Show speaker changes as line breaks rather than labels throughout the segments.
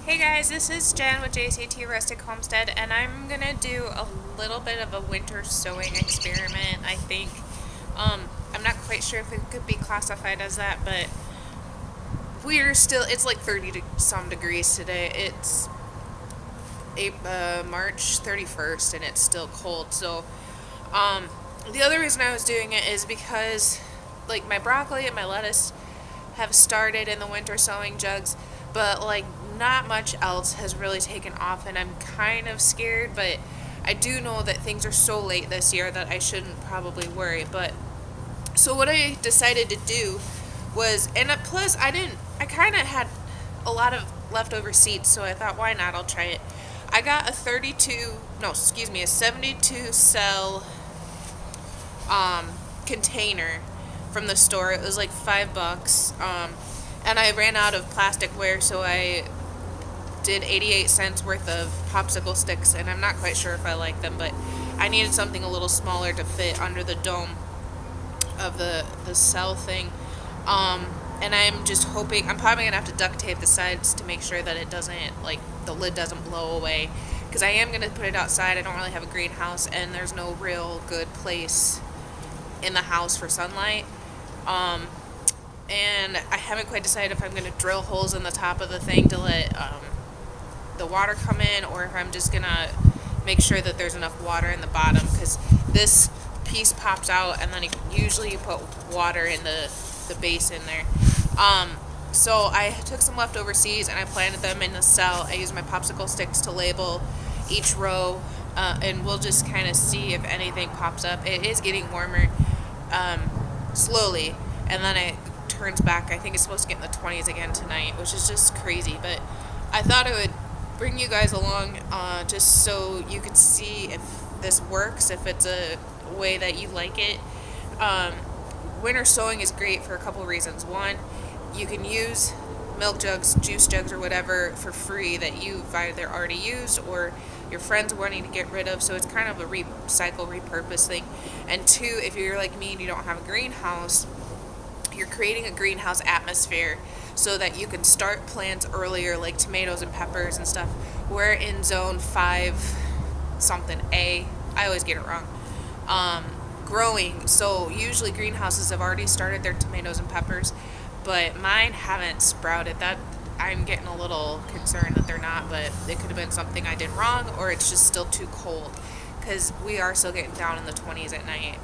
Hey guys, this is Jen with JCT Rustic Homestead, and I'm gonna do a little bit of a winter sowing experiment, I think. I'm not quite sure if it could be classified as that, but it's like 30 some degrees today. It's March 31st, and it's still cold. So, the other reason I was doing it is because, like, my broccoli and my lettuce have started in the winter sowing jugs, but like not much else has really taken off, and I'm kind of scared, but I do know that things are so late this year that I shouldn't probably worry. But so what I decided to do was, and plus I kind of had a lot of leftover seeds, so I thought, why not? I'll try it. I got a 72 cell container from the store. It was like $5. And I ran out of plasticware, so I did 88 cents worth of popsicle sticks, and I'm not quite sure if I like them, but I needed something a little smaller to fit under the dome of the cell thing. And I'm just hoping, I'm probably gonna have to duct tape the sides to make sure that it doesn't, like, the lid doesn't blow away, because I am gonna put it outside. I don't really have a greenhouse, and there's no real good place in the house for sunlight. And I haven't quite decided if I'm going to drill holes in the top of the thing to let the water come in, or if I'm just going to make sure that there's enough water in the bottom, because this piece pops out, and then usually you put water in the base in there. So I took some leftover seeds and I planted them in the cell. I used my popsicle sticks to label each row, and we'll just kind of see if anything pops up. It is getting warmer slowly, and then it turns back. I think it's supposed to get in the 20s again tonight, which is just crazy. But I thought I would bring you guys along just so you could see if this works, if it's a way that you like it. Winter sowing is great for a couple of reasons. One, you can use milk jugs, juice jugs, or whatever for free that you've either already used or your friends are wanting to get rid of, so it's kind of a recycle, repurpose thing. And two, if you're like me and you don't have a greenhouse, you're creating a greenhouse atmosphere so that you can start plants earlier, like tomatoes and peppers and stuff. We're in zone 5 something A, I always get it wrong, growing. So usually greenhouses have already started their tomatoes and peppers, but mine haven't sprouted. That I'm getting a little concerned that they're not, but it could have been something I did wrong, or it's just still too cold, because we are still getting down in the 20s at night.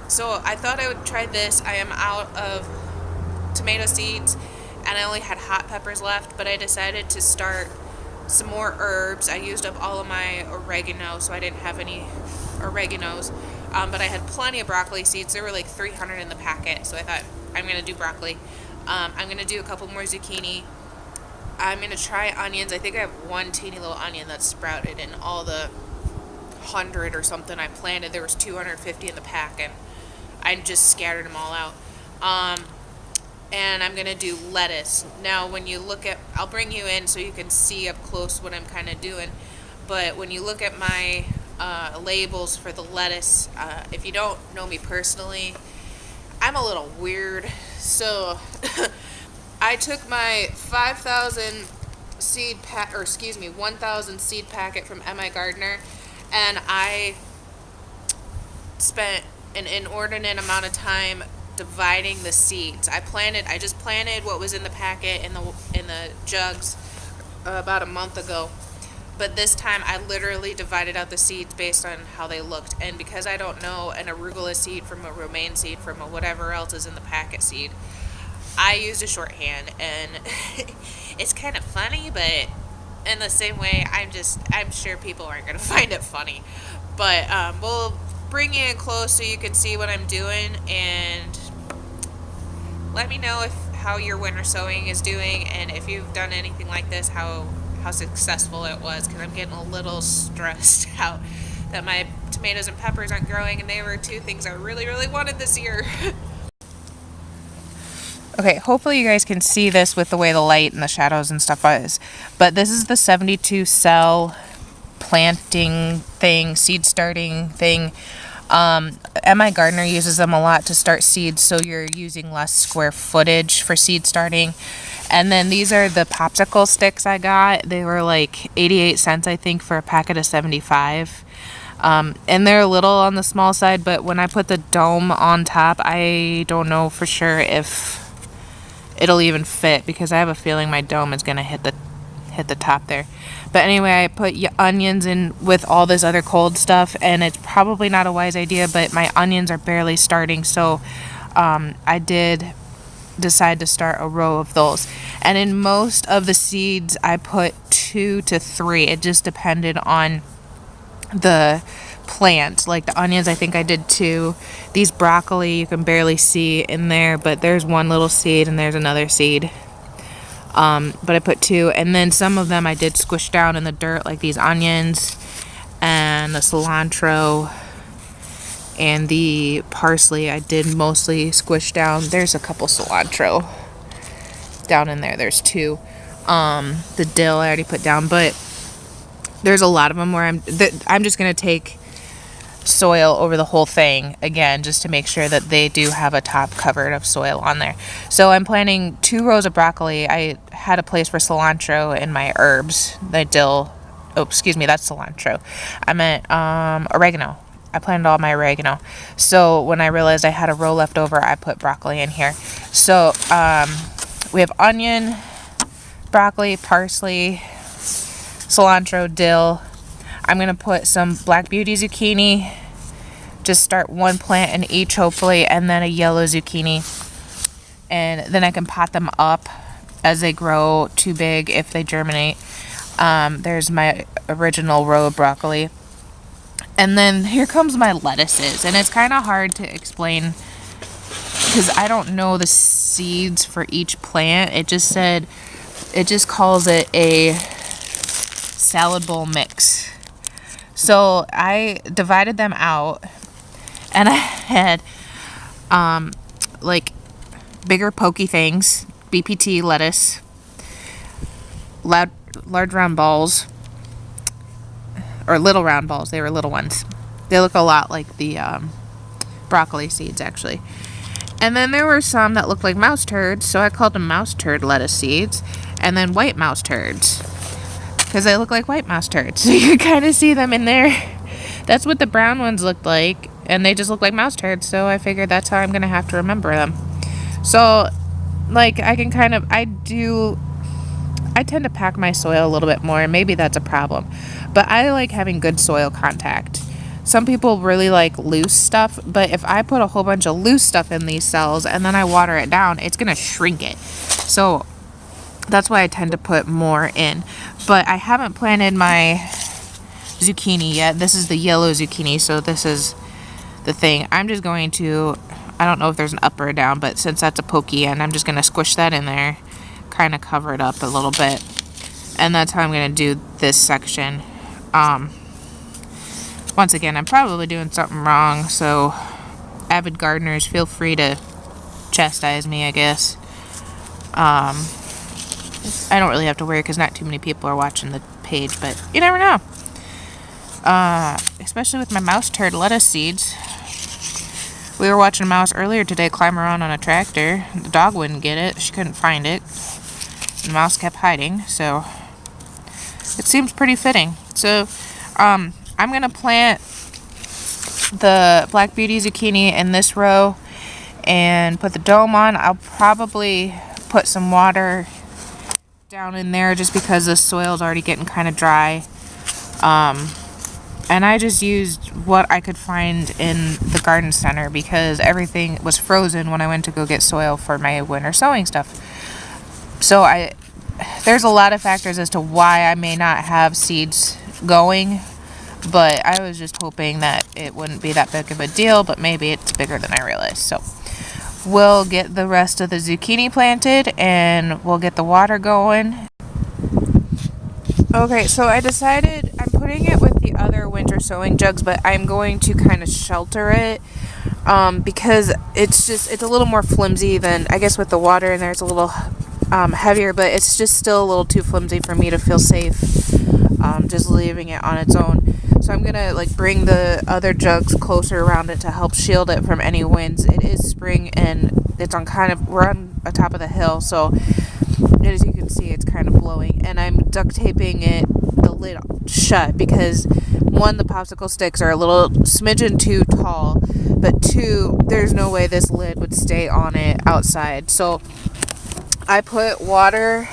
So I thought I would try this. I am out of tomato seeds, and I only had hot peppers left, but I decided to start some more herbs. I used up all of my oregano, so I didn't have any oreganos, but I had plenty of broccoli seeds. There were like 300 in the packet, so I thought, I'm going to do broccoli. I'm going to do a couple more zucchini. I'm going to try onions. I think I have one teeny little onion that's sprouted, and all the 100 or something I planted, there was 250 in the pack, and I just scattered them all out. And I'm going to do lettuce. Now, when you look at, I'll bring you in so you can see up close what I'm kind of doing, but when you look at my labels for the lettuce, if you don't know me personally, I'm a little weird. So I took my 1,000 seed packet from MIGardener, and I spent an inordinate amount of time dividing the seeds. I just planted what was in the packet in the jugs about a month ago. But this time I literally divided out the seeds based on how they looked. And because I don't know an arugula seed from a romaine seed from a whatever else is in the packet seed, I used a shorthand, and it's kind of funny, but in the same way, I'm sure people aren't going to find it funny. But we'll bring you in close so you can see what I'm doing, and let me know how your winter sowing is doing, and if you've done anything like this, how successful it was, because I'm getting a little stressed out that my tomatoes and peppers aren't growing, and they were two things I really, really wanted this year. Okay, hopefully you guys can see this with the way the light and the shadows and stuff is, but this is the 72 cell planting thing, seed starting thing. MIGardener uses them a lot to start seeds, so you're using less square footage for seed starting. And then these are the popsicle sticks I got. They were like 88 cents, I think, for a packet of 75. And they're a little on the small side, but when I put the dome on top, I don't know for sure if it'll even fit, because I have a feeling my dome is gonna hit the top there. But anyway, I put onions in with all this other cold stuff, and it's probably not a wise idea, but my onions are barely starting, so I did decide to start a row of those. And in most of the seeds, I put 2 to 3. It just depended on the plant. Like the onions, I think I did 2. These broccoli, you can barely see in there, but there's one little seed and there's another seed. But I put 2, and then some of them I did squish down in the dirt, like these onions and the cilantro and the parsley. I did mostly squish down. There's a couple cilantro down in there. There's 2. The dill I already put down, but there's a lot of them where I'm just gonna take soil over the whole thing again, just to make sure that they do have a top covered of soil on there. So I'm planting 2 rows of broccoli. I had a place for cilantro in my herbs. The dill, oh excuse me, that's cilantro. I meant oregano. I planted all my oregano. So when I realized I had a row left over, I put broccoli in here. So we have onion, broccoli, parsley, cilantro, dill. I'm going to put some black beauty zucchini. Just start 1 plant in each, hopefully, and then a yellow zucchini. And then I can pot them up as they grow too big if they germinate. There's my original row of broccoli. And then here comes my lettuces. And it's kind of hard to explain because I don't know the seeds for each plant. It just calls it a salad bowl mix. So I divided them out, and I had like bigger pokey things, BPT lettuce, large round balls, or little round balls. They were little ones. They look a lot like the broccoli seeds, actually. And then there were some that looked like mouse turds, so I called them mouse turd lettuce seeds. And then white mouse turds, because they look like white mouse turds. So you can kind of see them in there. That's what the brown ones looked like, and they just look like mouse turds, so I figured that's how I'm going to have to remember them. So, like, I tend to pack my soil a little bit more, and maybe that's a problem. But I like having good soil contact. Some people really like loose stuff, but if I put a whole bunch of loose stuff in these cells and then I water it down, it's going to shrink it. So that's why I tend to put more in. But I haven't planted my zucchini yet. This is the yellow zucchini, so this is the thing. I'm just going to, I don't know if there's an up or a down, but since that's a pokey end, I'm just going to squish that in there, kind of cover it up a little bit. And that's how I'm going to do this section. Once again, I'm probably doing something wrong, so avid gardeners, feel free to chastise me, I guess. I don't really have to worry because not too many people are watching the page, but you never know. Especially with my mouse turd lettuce seeds. We were watching a mouse earlier today climb around on a tractor. The dog wouldn't get it. She couldn't find it. The mouse kept hiding, so it seems pretty fitting. So, I'm going to plant the Black Beauty zucchini in this row and put the dome on. I'll probably put some water down in there just because the soil's already getting kind of dry. And I just used what I could find in the garden center because everything was frozen when I went to go get soil for my winter sowing stuff. So there's a lot of factors as to why I may not have seeds going, but I was just hoping that it wouldn't be that big of a deal, but maybe it's bigger than I realized. So we'll get the rest of the zucchini planted and we'll get the water going. Okay, so I decided I'm putting it with the other winter sowing jugs, but I'm going to kind of shelter it because it's a little more flimsy than, I guess with the water in there it's a little heavier, but it's just still a little too flimsy for me to feel safe just leaving it on its own. So I'm gonna bring the other jugs closer around it to help shield it from any winds. It is spring and we're on the top of the hill, so as you can see, it's kind of blowing, and I'm duct taping it, the lid shut, because one, the popsicle sticks are a little smidgen too tall, but two, there's no way this lid would stay on it outside. So I put water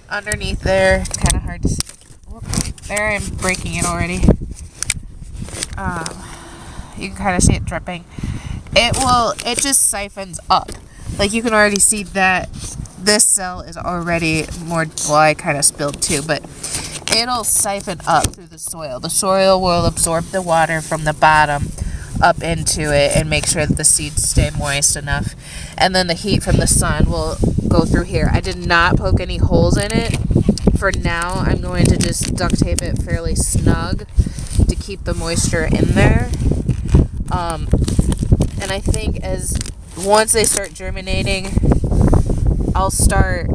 underneath there. It's kind of hard to see. There, I'm breaking it already. You can kind of see it dripping. It just siphons up. Like, you can already see that this cell is already more, well, I kind of spilled too, but it'll siphon up through the soil. The soil will absorb the water from the bottom up into it and make sure that the seeds stay moist enough. And then the heat from the sun will go through here. I did not poke any holes in it. For now, I'm going to just duct tape it fairly snug to keep the moisture in there. And I think once they start germinating, I'll start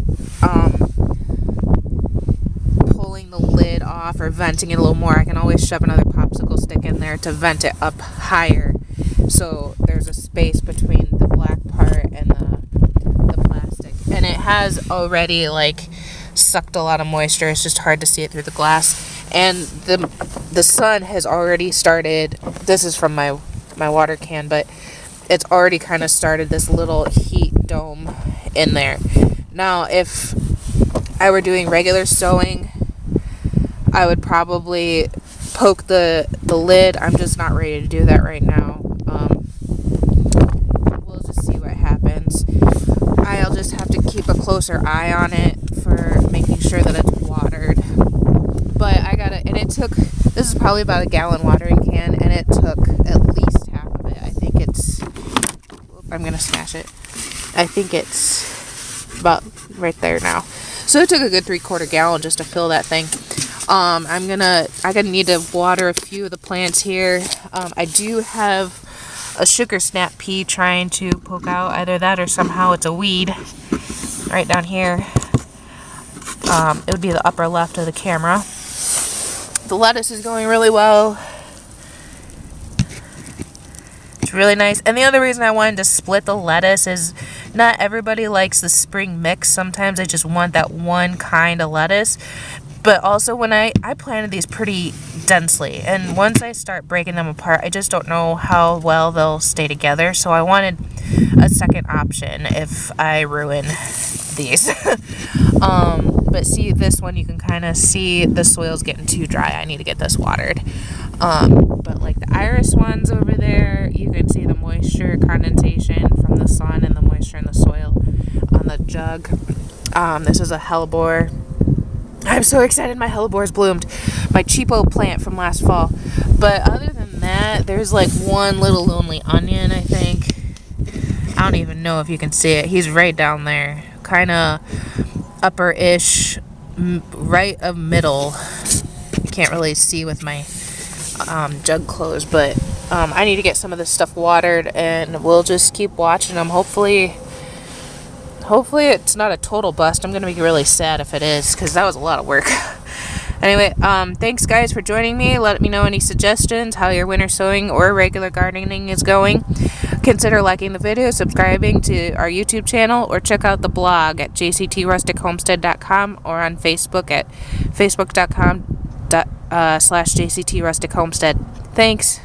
pulling the lid off or venting it a little more. I can always shove another popsicle stick in there to vent it up higher, so there's a space between the black part and the plastic. And it has already sucked a lot of moisture. It's just hard to see it through the glass. And the sun has already started. This is from my water can, but it's already kind of started this little heat dome in there. Now, if I were doing regular sowing, I would probably poke the lid. I'm just not ready to do that right now. We'll just see what happens. I'll just have to keep a closer eye on it for making sure that it's watered. But this is probably about a gallon watering can, and it took at least half of it. I think I'm going to smash it. I think it's about right there now. So it took a good 3/4 gallon just to fill that thing. I'm gonna need to water a few of the plants here. I do have a sugar snap pea trying to poke out. Either that or somehow it's a weed right down here. It would be the upper left of the camera. The lettuce is going really well. It's really nice. And the other reason I wanted to split the lettuce is not everybody likes the spring mix. Sometimes I just want that one kind of lettuce. But also when I planted these pretty densely, and once I start breaking them apart, I just don't know how well they'll stay together. So I wanted a second option if I ruin these. But see, this one, you can kind of see the soil's getting too dry. I need to get this watered. But like the iris ones over there, you can see the moisture condensation from the sun and the moisture in the soil on the jug. This is a hellebore. I'm so excited my hellebores bloomed. My cheapo plant from last fall. But other than that, there's like one little lonely onion, I think. I don't even know if you can see it. He's right down there. Kind of upper-ish, right of middle. You can't really see with my jug closed, but I need to get some of this stuff watered, and we'll just keep watching them. Hopefully it's not a total bust. I'm going to be really sad if it is, because that was a lot of work. Anyway, thanks guys for joining me. Let me know any suggestions, how your winter sowing or regular gardening is going. Consider liking the video, subscribing to our YouTube channel, or check out the blog at jctrustichomestead.com or on Facebook at facebook.com/JCT Rustic Homestead. Thanks.